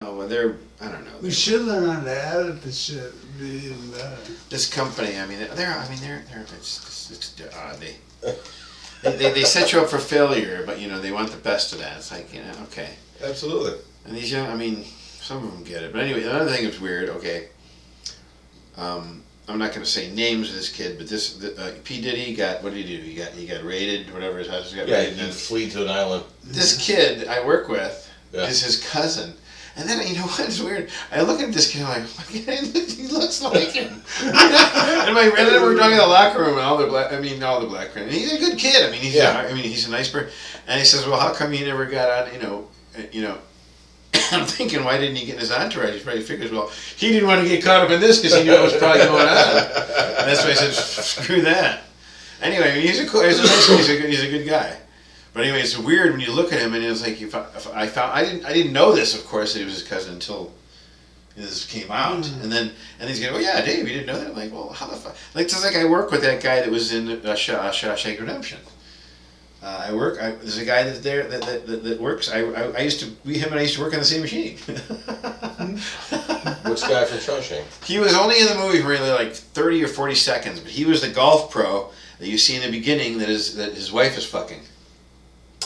Oh, well, I don't know. We should learn how to edit the shit. Be even better. This company, they set you up for failure, but they want the best of that. It's like, okay. Absolutely. And these some of them get it. But anyway, another thing that's weird, okay. I'm not going to say names of this kid, but P. Diddy got, what did he do? He got raided, whatever his house got raided. Yeah, he flee to an island. This kid I work with is his cousin. And then, what's weird? I look at this kid, I'm like, oh my God, he looks like him. And then we're talking in the locker room, and all the black friends. And he's a good kid. He's a nice person. And he says, well, how come you never got on, I'm thinking, why didn't he get in his entourage? He probably figures, well, he didn't want to get caught up in this because he knew what was probably going on. And that's why I said, screw that. Anyway, he's a good guy. But anyway, it's weird when you look at him, and it's like I didn't know this, of course, that he was his cousin until this came out, and he's going, oh yeah, Dave, you didn't know that? I'm like, well, how the fuck? Like, just like I work with that guy that was in Shawshank Redemption. There's a guy that works. I used to work on the same machine. Which guy from Shawshank? He was only in the movie for really like 30 or 40 seconds, but he was the golf pro that you see in the beginning that his wife is fucking.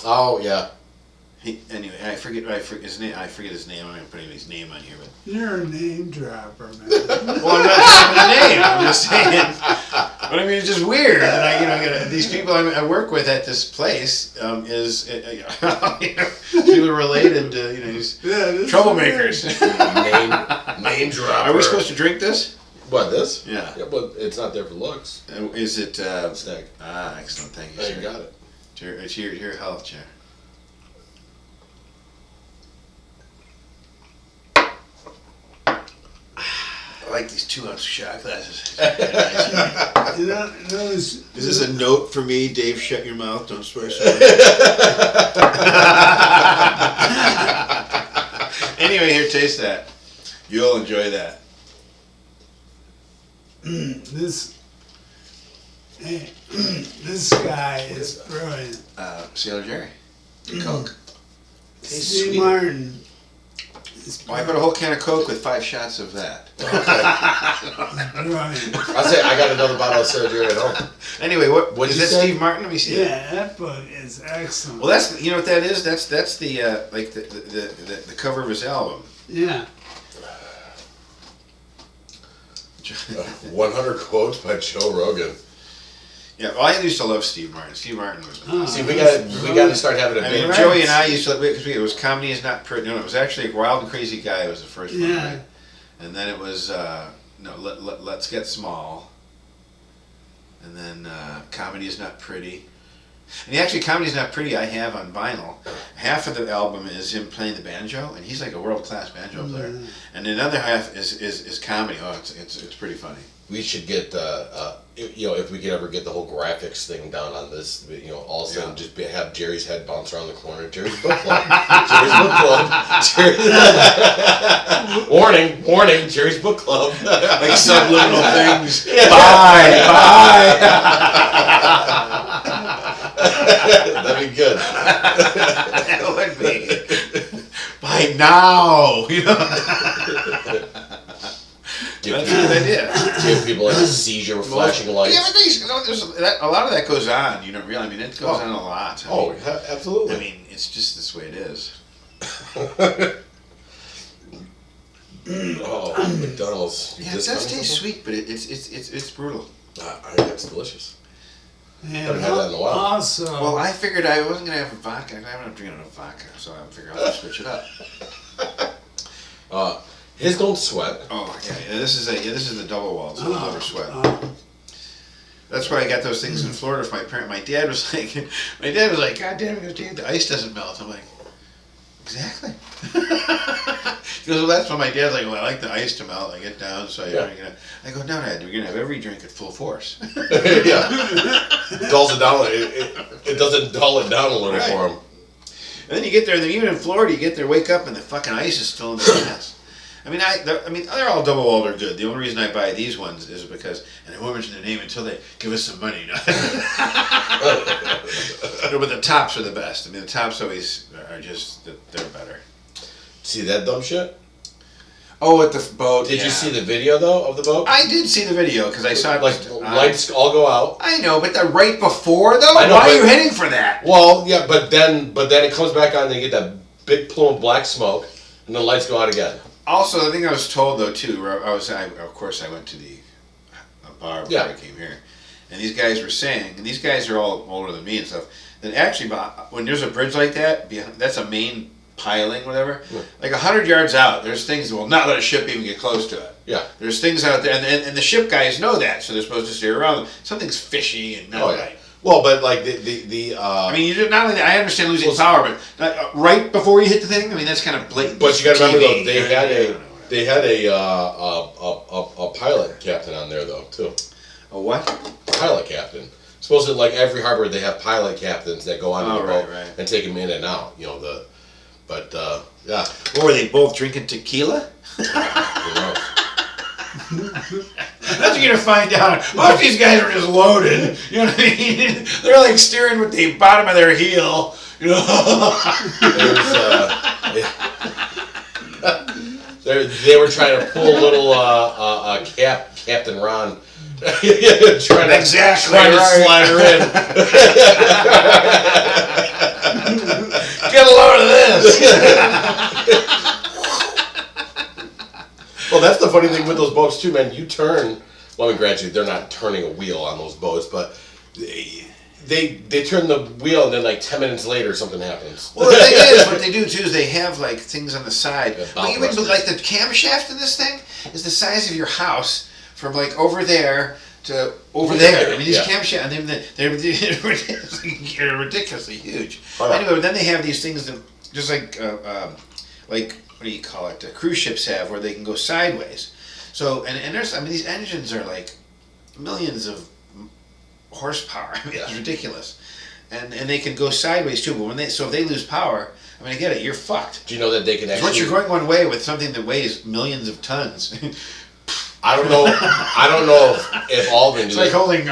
Oh yeah. Anyway, I forget his name. I'm not putting his name on here, but you're a name dropper, man. Well, I'm not saying his name. I'm just saying. But it's just weird. And these people I work with at this place people related to these troublemakers. Name dropper. Are we supposed to drink this? What, this? Yeah. Yeah, but it's not there for looks. Is it? Snag. Excellent. Thank you. Oh, Sir. you got it. It's your health, chair. I like these 2-ounce shot glasses. Is this a note for me, Dave? Shut your mouth. Don't swear so much. Anyway, here, taste that. You'll enjoy that. This guy is brilliant. Sailor Jerry. Coke. Steve Martin. I put a whole can of Coke with 5 shots of that. Brilliant. I'll say I got another bottle of Sailor Jerry at home. Anyway, what is that? Say? Steve Martin? Let me see. Yeah, that book is excellent. Well, that's what that is. That's the the cover of his album. Yeah. 100 quotes by Joe Rogan. Yeah, well, I used to love Steve Martin. Steve Martin was. See, we got to start having a big. Joey and I used to because it was Comedy Is Not Pretty. No, it was actually Wild and Crazy Guy was the first one, right? And then it was Let's Get Small. And then Comedy Is Not Pretty. And actually, Comedy Is Not Pretty I have on vinyl. Half of the album is him playing the banjo, and he's like a world-class banjo player. And the other half is comedy. Oh, it's pretty funny. We should get if we could ever get the whole graphics thing down on this, all of a sudden just have Jerry's head bounce around the corner. Jerry's book club. Jerry's book club. Warning, Jerry's book club. Like subliminal things. Yeah. Bye. That'd be good. That would be. By now, That's a good idea. Give people like a seizure with flashing lights. Yeah, but a lot of that goes on. You don't realize. It goes on a lot. Absolutely. It's just this way it is. McDonald's. Yeah, it does taste sweet, but it's brutal. I think it's delicious. And haven't had that in a while. Also, well, I figured I wasn't gonna have a vodka. I haven't drinking enough vodka, so I figured I'll switch it up. His don't sweat. Oh yeah. This is the double wall, so it'll never sweat. That's why I got those things in Florida for my parent. My dad was like, God damn it, Dave, the ice doesn't melt. I'm like, exactly. He goes, well, that's when my dad's like, well, I like the ice to melt. I get down, so I go, no, Dad, we're gonna have every drink at full force. Yeah, dulls it down. It doesn't dull it down a little for him. And then you get there, and even in Florida, you get there, wake up, and the fucking ice is still in the glass. They're all double walled are good. The only reason I buy these ones is because, and I won't mention their name until they give us some money. No, but the tops are the best. The tops always are just, they're better. See that dumb shit? Oh, at the boat. Did you see the video though of the boat? I did see the video because I saw it. Like lights all go out. I know, but right before though. I know, why are you heading for that? Well, yeah, but then it comes back on and you get that big plume of black smoke, and the lights go out again. Also, the thing I was told though too, of course I went to the bar before I came here, and these guys were saying, and these guys are all older than me and stuff, that actually when there's a bridge like that, that's a main piling, whatever. Yeah. Like 100 yards out, there's things that will not let a ship even get close to it. Yeah. There's things out there, and the ship guys know that, so they're supposed to steer around them. Something's fishy and not right. Well, but like I mean, you not only I understand losing power, but right before you hit the thing, I mean that's kind of blatant. But you got to remember though, they had a pilot captain on there though too. A what? Pilot captain. Supposedly, like every harbor, they have pilot captains that go on the boat and take them in and out. You know But yeah. What were they both drinking tequila? Who knows? That's what you're gonna find out. Most of these guys are just loaded. You know what I mean? They're like steering with the bottom of their heel. You know. They were trying to pull a little Captain Ron. trying to slide her in. Get a load of this. Well, that's the funny thing with those boats too, man. You turn. Well, I mean, granted, they're not turning a wheel on those boats, but they turn the wheel, and then like 10 minutes later, something happens. Well, the thing is, what they do too is they have like things on the side. But even like the camshaft in this thing is the size of your house from like over there to over there. I mean, these camshafts, and they're ridiculously huge. Oh, yeah. Anyway, then they have these things that just like what do you call it? Cruise ships have where they can go sideways. So and there's these engines are like millions of horsepower. I mean, it's ridiculous, and they can go sideways too. But if they lose power, I mean, I get it. You're fucked. Do you know that they can actually? Once you're going one way with something that weighs millions of tons. I don't know if all of them do. It's like holding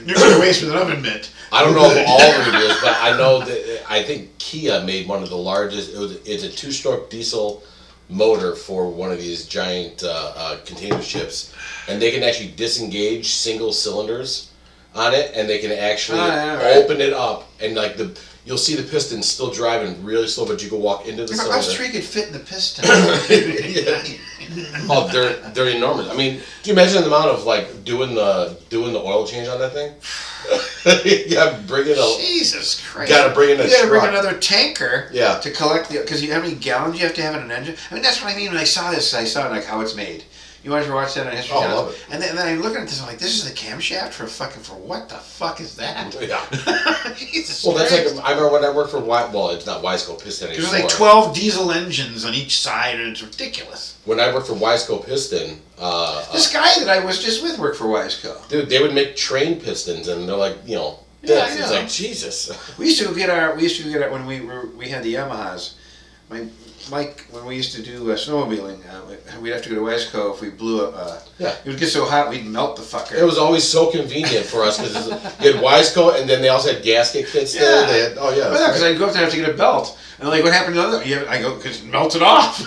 nuclear waste with an oven mitt. I don't know if all of them do this, but I know that I think Kia made one of the largest. It's a 2-stroke diesel motor for one of these giant container ships, and they can actually disengage single cylinders on it, and they can actually open it up, and like you'll see the piston still driving really slow, but you can walk into the cylinder. How much tree could fit in the piston? Oh, they're enormous. I mean, do you imagine the amount of like doing the oil change on that thing? Jesus Christ! Got to bring in You got to bring another tanker. Yeah. To collect because how many gallons you have to have in an engine? I mean, that's what I mean when I saw this. I saw like how it's made. You want to watch that on History Channel? I love it. And then I'm looking at this. I'm like, this is the camshaft for what the fuck is that? Yeah. Jesus well, that's Christ. like I remember when I worked for it's not Wiseco Piston anymore. There's like 12 diesel engines on each side, and it's ridiculous. When I worked for Wiseco Piston, this guy that I was just with worked for Wiseco. Dude, they would make train pistons, and they're like, it's like Jesus. We used to get our when we had the Yamahas. Mike, when we used to do snowmobiling, we'd have to go to Wesco if we blew up. It would get so hot we'd melt the fucker. It was always so convenient for us because you had Wiseco, and then they also had gasket kits there. They had, because I'd go up there and have to get a belt, and like, what happened to the other? I go because it melted off.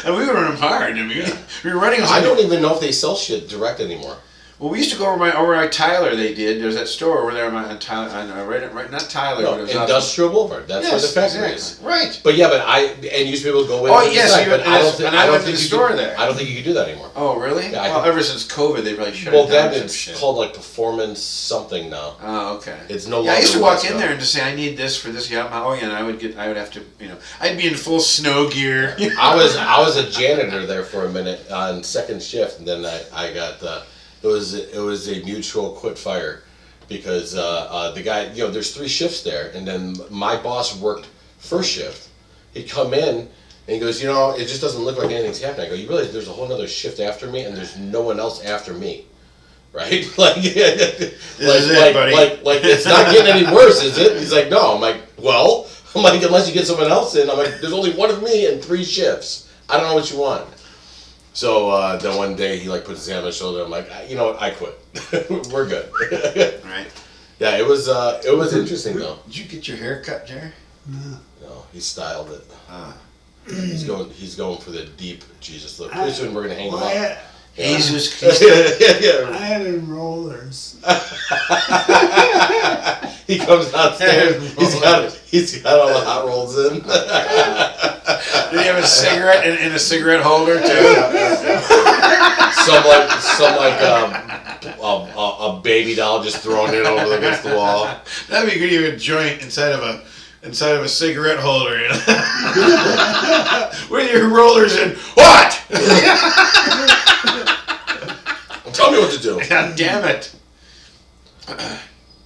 And we were running hard. I mean, we were running. I don't even know if they sell shit direct anymore. Well, we used to go over by Tyler. They did. There's that store over there on Tyler, right, not Tyler. No, but it was Industrial Boulevard. That's where the factory is. Right. But yeah, and used to be able to go in. Oh yes, but I don't think the store there. I don't think you can do that anymore. Oh really? Yeah, well, ever since COVID, they really shut it down. Well, that it's called like Performance something now. Oh okay. It's no longer. Yeah, I used to walk in there and just say, I need this for this Yamaha. Oh yeah, and I would have to, I'd be in full snow gear. I was a janitor there for a minute on second shift, and then I got. It was a mutual quit fire because the guy, there's 3 shifts there, and then my boss worked first shift. He'd come in and he goes, it just doesn't look like anything's happening. I go, you realize there's a whole other shift after me, and there's no one else after me, right? Like it's not getting any worse, is it? He's like, no. I'm like, well, unless you get someone else in. I'm like, there's only one of me and 3 shifts. I don't know what you want. So then one day he put his hand on my shoulder. I'm like, you know what? I quit. We're good. Right. Yeah, it was interesting though. Did you get your hair cut, Jerry? No. No, he styled it. He's going for the deep Jesus look. Pretty soon we're gonna hang him up. Jesus. I had him rollers. He comes downstairs. He's got all the hot rolls in. Did he have a cigarette in a cigarette holder too? a baby doll just thrown in over against the wall. That'd be good. You have a joint inside of a cigarette holder, you know? With your rollers in. What? Tell me what to do. God damn it.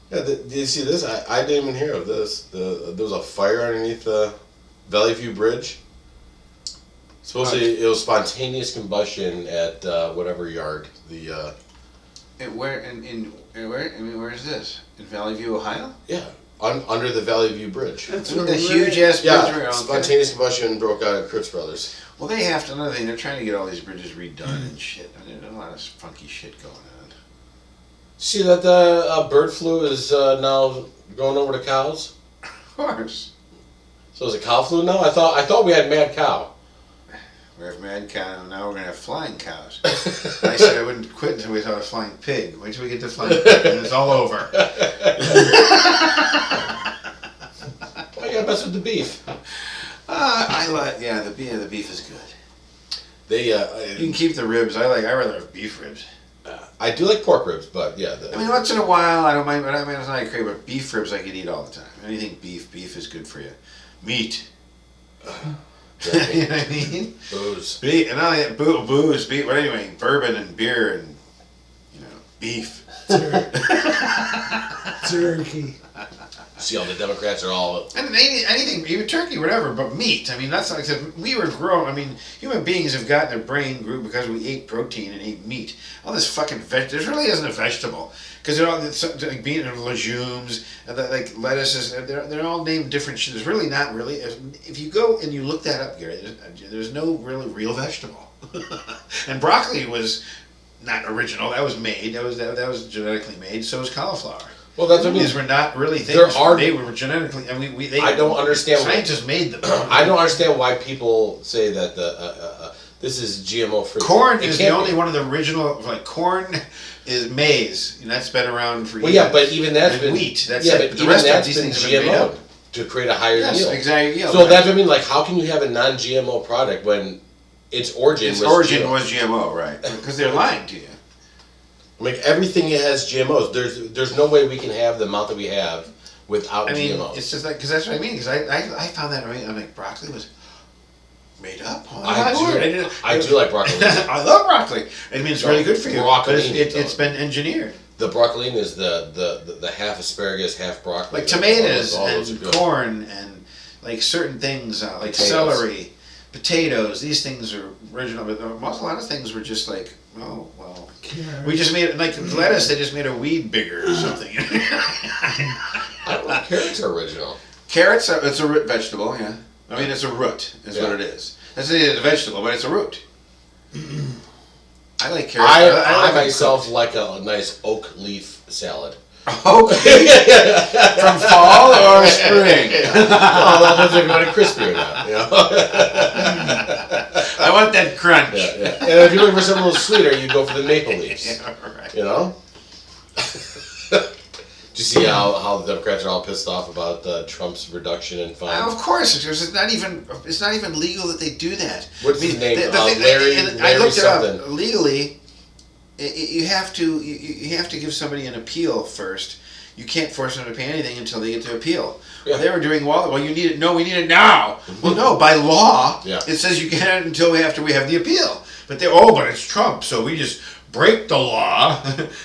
Yeah, do you see this? I didn't even hear of this. There was a fire underneath the Valley View Bridge. Supposedly it was spontaneous combustion at whatever yard. Where is this? In Valley View, Ohio? Yeah, under the Valley View Bridge. That's The huge ass bridge. Yeah, spontaneous combustion broke out at Cripps Brothers. Well, they have to. Another thing, they're trying to get all these bridges redone and shit. I mean, there's a lot of funky shit going on. See that the bird flu is now going over to cows? Of course. So is it cow flu now? I thought we had mad cow. We have mad cow, now we're going to have flying cows. I said I wouldn't quit until we saw a flying pig. Wait till we get to flying pig and it's all over. Why you gotta mess with the beef? The beef is good. You You can keep the ribs. I rather have beef ribs. I do like pork ribs, but yeah. I mean, once in a while, I don't mind. But I mean, it's not a crave, but beef ribs I could eat all the time. Anything beef is good for you. Meat. You know what I mean? Booze. Beef, and not only that, booze, beef. What anyway? Bourbon and beer and beef. Turkey. See, all the Democrats are all. And anything, even turkey, whatever, but meat. I mean, that's like I said, we were grown. I mean, human beings have gotten their brain grew because we ate protein and ate meat. All this fucking there really isn't a vegetable because they're all like beans and legumes and like lettuces. They're all named different shit. There's really not really. If you go and you look that up, Gary, there's no really real vegetable. And broccoli was not original. That was made. That was genetically made. So was cauliflower. Well, that's what I mean. These were not really things. They were genetically. I mean, I don't understand. Scientists made them. I don't understand why people say that this is GMO free. Corn is the only one of the original. Like corn is maize, and that's been around for years. Well, yeah, but even that's been wheat. That's yeah, it. but The even rest of that's these been things have been made GMO up. to create a higher yield. Yes, exactly. So that's what I mean. Like, how can you have a non-GMO product when its origin was GMO, right? Because they're lying to you. Like everything has GMOs. There's no way we can have the amount that we have without GMOs. It's just like because that's what I mean. Because I found that I'm like broccoli was made up. I do like broccoli. I love broccoli. I mean, it's really good for you. But it's been engineered. The broccoli is the half asparagus, half broccoli. Like tomatoes and corn and like certain things like celery, potatoes. These things are original, but a lot of things were just like, oh well. We just made it like lettuce. They just made a weed bigger or something. I don't know. Carrots are original. Carrots, it's a root vegetable. Yeah, I mean it's a root. Is what it is. That's a vegetable, but it's a root. I like carrots. I myself like a nice oak leaf salad. Oak leaf from fall or spring? Oh, that's if you want it crispy or not. You know? I want that crunch. Yeah. And if you're looking for something a little sweeter, you go for the maple leaves. Yeah, right. You know? Do you see how the Democrats are all pissed off about Trump's reduction in funds? Of course, because it's not even legal that they do that. What's his name? Larry I looked it something. up. Legally, you have to give somebody an appeal first. You can't force them to pay anything until they get to appeal. Yeah. Well, they were doing well. You need it. No, we need it now. Well, no, by law, it says you can't until after we have the appeal. But but it's Trump, so we just break the law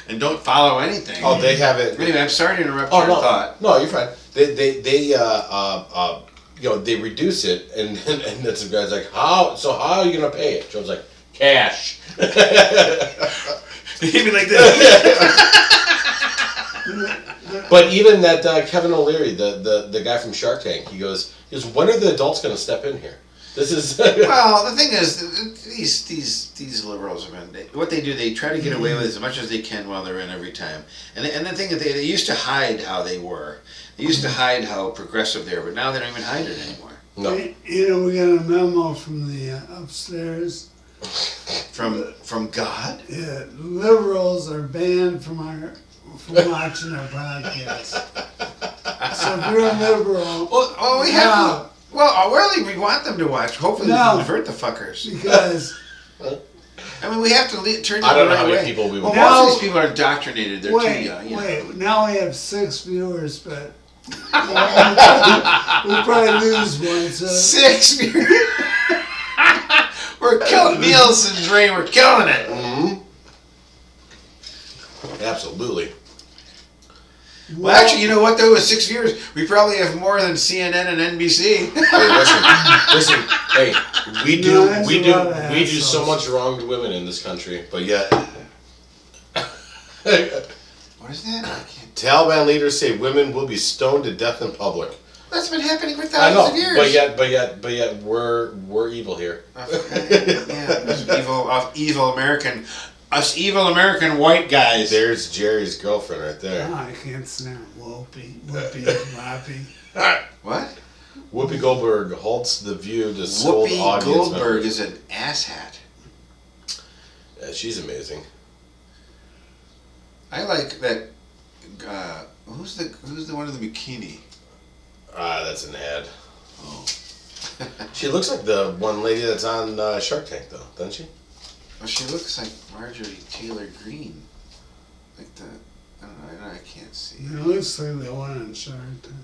and don't follow anything. Oh, they have it. Anyway, I'm sorry to interrupt your thought. No, you're fine. They they reduce it, and then some guy's like, how are you gonna pay it? Joe's like, cash. He'd be like this. But even that Kevin O'Leary, the guy from Shark Tank, he goes, when are the adults going to step in here? This is well. The thing is, these liberals have been what they do. They try to get away with as much as they can while they're in every time. And the thing is, they used to hide how they were. They used to hide how progressive they were, but now they don't even hide it anymore. No. You know, we got a memo from the upstairs. From God? Yeah, liberals are banned from watching our podcast. So if you're a liberal, Well, we have. Well, really, we want them to watch. Hopefully, we can convert the fuckers. Because I mean, we have to turn them I don't the know how right many way. people we would Well, watch. most of these people are indoctrinated. They're too young. You know. wait. Now we have 6 viewers, but we'll probably lose one. So 6 viewers. We're killing Niels and Dre. We're killing it. Mm-hmm. Absolutely. Well, actually, you know what? Though with 6 viewers, we probably have more than CNN and NBC. Hey, listen. Hey, we do so much wrong to women in this country, but yet. What is that? I can't. Taliban leaders say women will be stoned to death in public. That's been happening for I thousands know, of years. but yet, we're evil here. Yeah, evil American. Us evil American white guys. There's Jerry's girlfriend right there. I can't stand Whoopi, Whoopi. What? Whoopi Goldberg halts the View to scold Whoopi audience Goldberg members. is an asshat. Yeah, she's amazing. I like that. Who's the one in the bikini? That's an ad. Oh. She looks like the one lady that's on Shark Tank, though, doesn't she? Well, she looks like Marjorie Taylor Greene. Like the. I don't know. I can't see. It looks like the one on Shark Tank.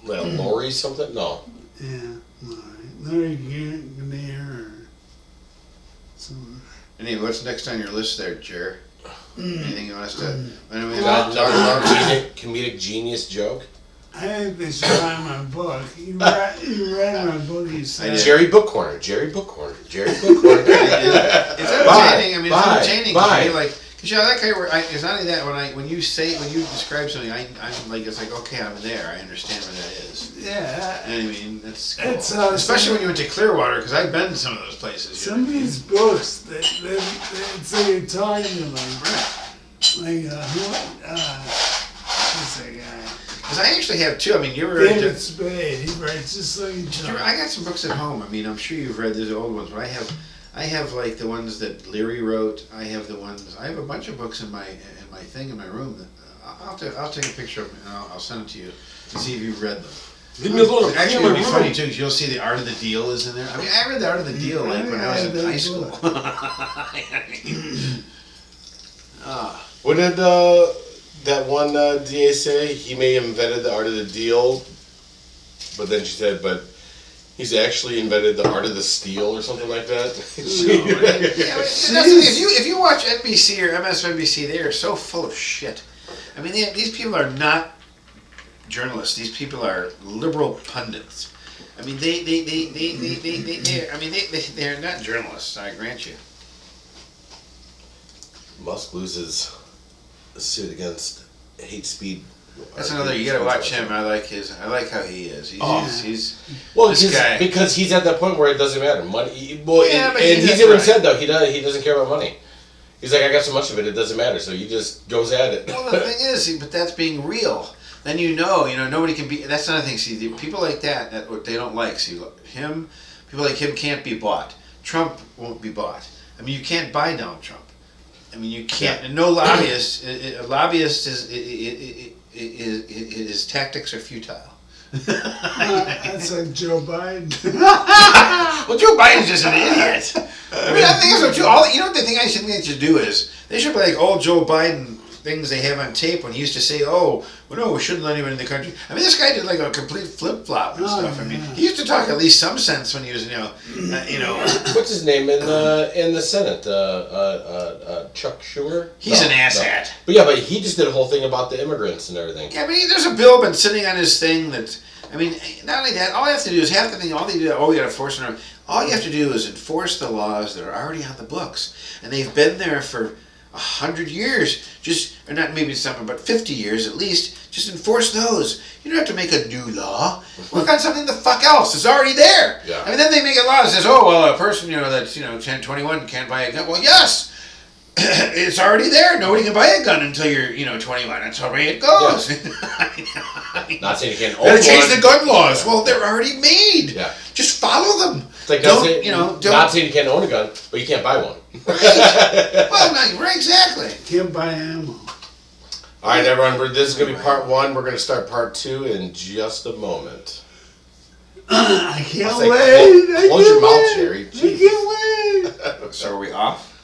Well, Lori something? No. Yeah, Larry Grenier or something. Anyway, what's next on your list there, Jer? Anything you want us to? Comedic genius joke? I think they should buy my book. You read my book, you said. Jerry Book Corner. Jerry Book Corner. It's entertaining. I mean, it's entertaining. Bye. Like, cause you know, that kind of, it's not only that. When you describe something, I'm like, it's like, okay, I'm there. I understand where that is. Yeah. I mean, that's cool. It's, especially when you went to Clearwater, because I've been to some of those places. Some of these books, it's like you're talking to them. What's that guy? Because I actually have two. I mean, you ever David Spade. He writes just like I got some books at home. I mean, I'm sure you've read these old ones, but I have like the ones that Leary wrote. I have a bunch of books in my thing in my room. That I'll take a picture of them and I'll send it to you and see if you've read them. Actually, it'll be funny too, because you'll see the Art of the Deal is in there. I mean, I read the Art of the Deal like when I was in high school. What did that one DA say? He may have invented the art of the deal, but then she said, but he's actually invented the art of the steal or something like that. If you watch NBC or MSNBC, they are so full of shit. I mean, these people are not journalists. These people are liberal pundits. I mean, they're not journalists. I grant you. Musk loses a suit against hate speed. That's another. You gotta watch him. I like how he is. He's well, this guy. because he's at that point where it doesn't matter. Money. And he's even said though he doesn't care about money. He's like, I got so much of it, it doesn't matter. So he just goes at it. Well, the thing is, but that's being real. Then nobody can be. That's another thing. See, people like that what they don't like. See, him. People like him can't be bought. Trump won't be bought. I mean, you can't buy Donald Trump. I mean, you can't. And no lobbyist. A lobbyist his tactics are futile. That's like Joe Biden. Well, Joe Biden's just an idiot. I mean, I think so too. The thing I think they should do is they should be like old Joe Biden things they have on tape when he used to say, "Oh, well, no, we shouldn't let anyone in the country." I mean, this guy did like a complete flip flop and stuff. I mean, he used to talk at least some sense when he was, What's his name in the Senate? Chuck Schumer. He's an asshat. No. But he just did a whole thing about the immigrants and everything. Yeah, I mean, there's a bill been sitting on his thing that. I mean, not only that, all you have to do is half the thing. All you got to force it. All you have to do is enforce the laws that are already on the books, and they've been there for 100 years, or not maybe something, but 50 years at least. Just enforce those. You don't have to make a new law. Work on something the fuck else. It's already there. Yeah. I mean, then they make a law that says, oh, well, a person, that's, 10, 21 can't buy a gun. Well, yes! it's already there. Nobody can buy a gun until you're 21. That's the way it goes. Not saying you can't own Gotta change one. the gun laws. Well, they're already made. Yeah. Just follow them. It's like Don't. not saying you can't own a gun, but you can't buy one. Right. Well, no, right, exactly. Can't buy ammo. All right, everyone. This is gonna be part 1. We're gonna start part 2 in just a moment. I can't I'll say, wait. close your mouth, Jerry. I can't wait. So are we off?